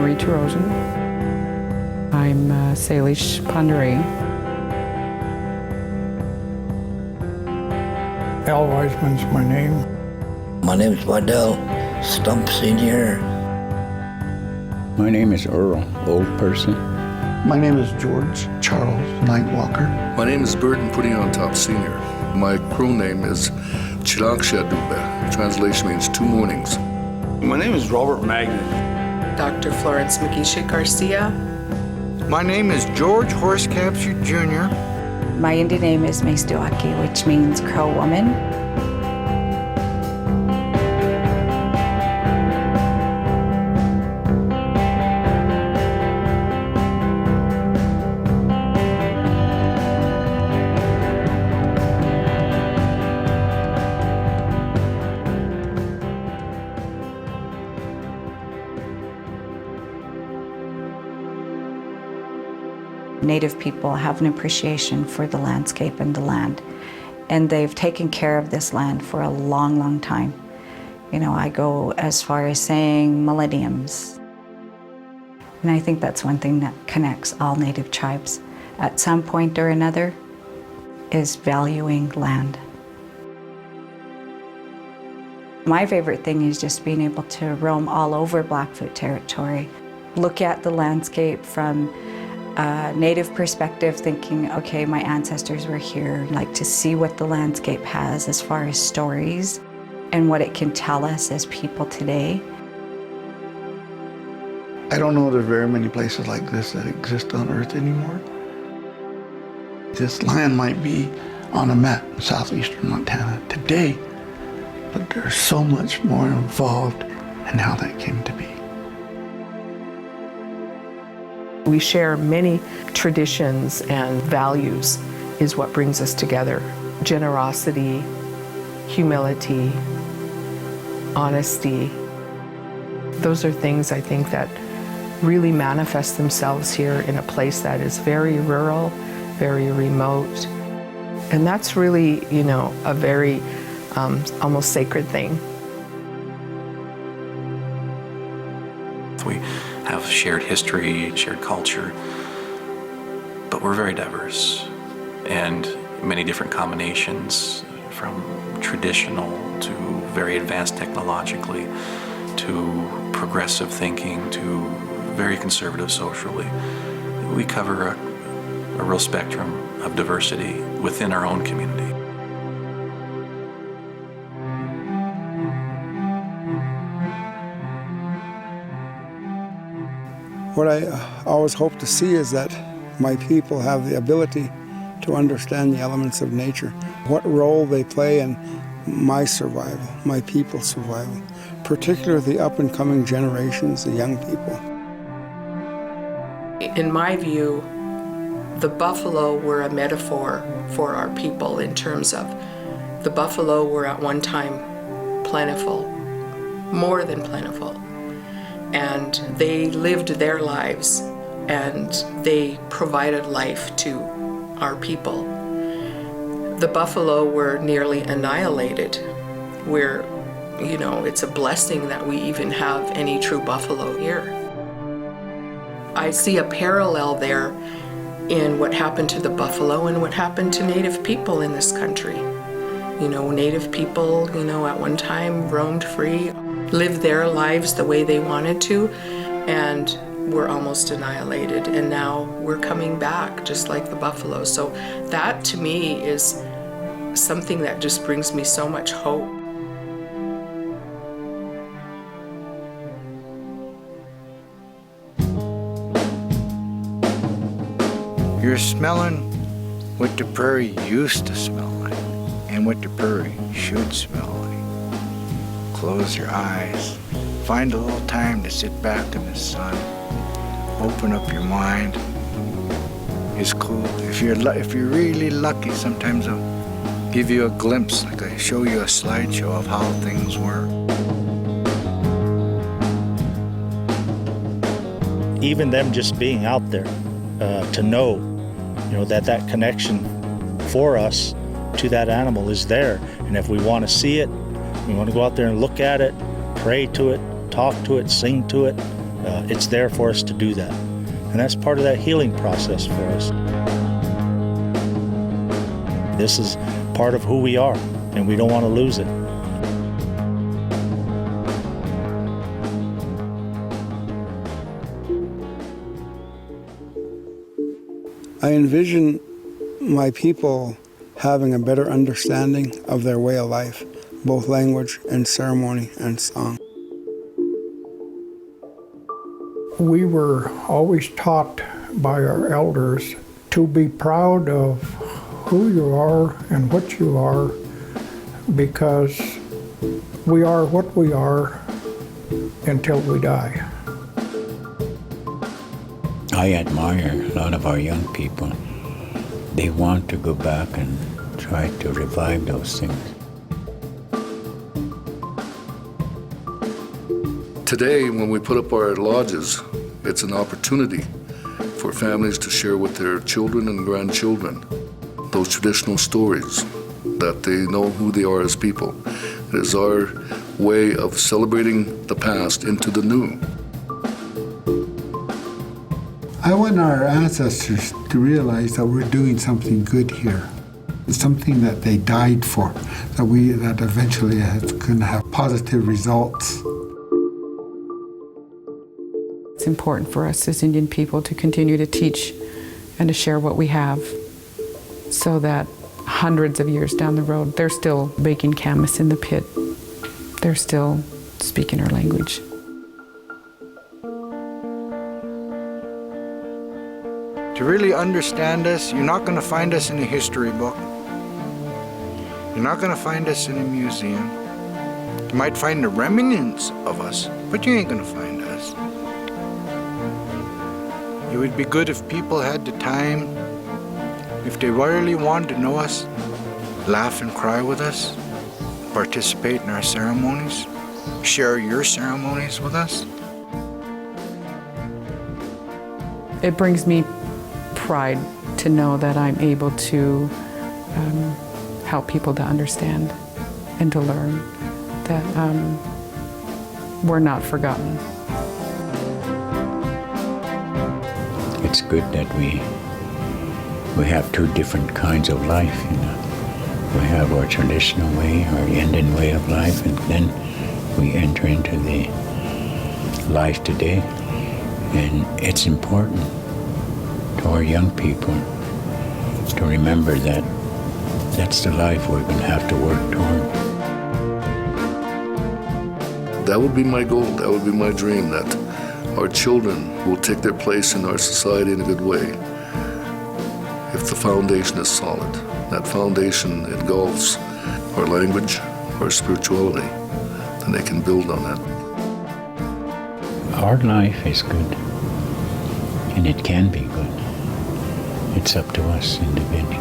Marie Rosen. I'm Salish Pandare. Al Weisman's my name. My name is Waddell Stump Sr. My name is Earl, old person. My name is George Charles Nightwalker. My name is Burton Putting on Top Sr. My crew name is Chilakshadube. Translation means 2 mornings. My name is Robert Magnet. Dr. Florence McGeesha Garcia. My name is George Horse Capture Jr. My Indian name is Maistuaki, which means Crow Woman. Native people have an appreciation for the landscape and the land, and they've taken care of this land for a long, long time. You know, I go as far as saying millenniums. And I think that's one thing that connects all Native tribes at some point or another is valuing land. My favorite thing is just being able to roam all over Blackfoot territory, look at the landscape from a Native perspective, thinking, okay, my ancestors were here, like to see what the landscape has as far as stories and what it can tell us as people today. I don't know there's very many places like this that exist on Earth anymore. This land might be on a map in southeastern Montana today, but there's so much more involved in how that came to be. We share many traditions and values is what brings us together. Generosity, humility, honesty. Those are things I think that really manifest themselves here in a place that is very rural, very remote. And that's really, you know, a very almost sacred thing. We have shared history, shared culture, but we're very diverse and many different combinations, from traditional to very advanced technologically, to progressive thinking, to very conservative socially. We cover a real spectrum of diversity within our own community. What I always hope to see is that my people have the ability to understand the elements of nature, what role they play in my survival, my people's survival, particularly the up-and-coming generations, the young people. In my view, the buffalo were a metaphor for our people in terms of the buffalo were at one time plentiful, more than plentiful. And they lived their lives and they provided life to our people. The buffalo were nearly annihilated. We're, you know, it's a blessing that we even have any true buffalo here. I see a parallel there in what happened to the buffalo and what happened to Native people in this country. You know, Native people, you know, at one time roamed free, lived their lives the way they wanted to, and were almost annihilated. And now we're coming back just like the buffalo. So that to me is something that just brings me so much hope. You're smelling what the prairie used to smell like and what the prairie should smell like. Close your eyes. Find a little time to sit back in the sun. Open up your mind. It's cool. If you're really lucky, sometimes I'll give you a glimpse, like I show you a slideshow of how things were. Even them just being out there, to know, you know, that connection for us to that animal is there. And if we want to see it, we want to go out there and look at it, pray to it, talk to it, sing to it, It's there for us to do that. And that's part of that healing process for us. This is part of who we are, and we don't want to lose it. I envision my people having a better understanding of their way of life, both language and ceremony and song. We were always taught by our elders to be proud of who you are and what you are, because we are what we are until we die. I admire a lot of our young people. They want to go back and try to revive those things. Today, when we put up our lodges, it's an opportunity for families to share with their children and grandchildren those traditional stories, that they know who they are as people. It is our way of celebrating the past into the new. I want our ancestors to realize that we're doing something good here. It's something that they died for, that eventually is going to have positive results. It's important for us as Indian people to continue to teach and to share what we have, so that hundreds of years down the road, they're still baking camas in the pit. They're still speaking our language. To really understand us, you're not going to find us in a history book. You're not going to find us in a museum. You might find the remnants of us, but you ain't going to find us. It would be good if people had the time, if they really wanted to know us, laugh and cry with us, participate in our ceremonies, share your ceremonies with us. It brings me pride to know that I'm able to help people to understand and to learn that we're not forgotten. It's good that we have two different kinds of life, you know. We have our traditional way, our Indian way of life, and then we enter into the life today. And it's important to our young people to remember that that's the life we're going to have to work toward. That would be my goal, that would be my dream, that our children will take their place in our society in a good way. If the foundation is solid, that foundation engulfs our language, our spirituality, then they can build on that. Our life is good, and it can be good. It's up to us individually.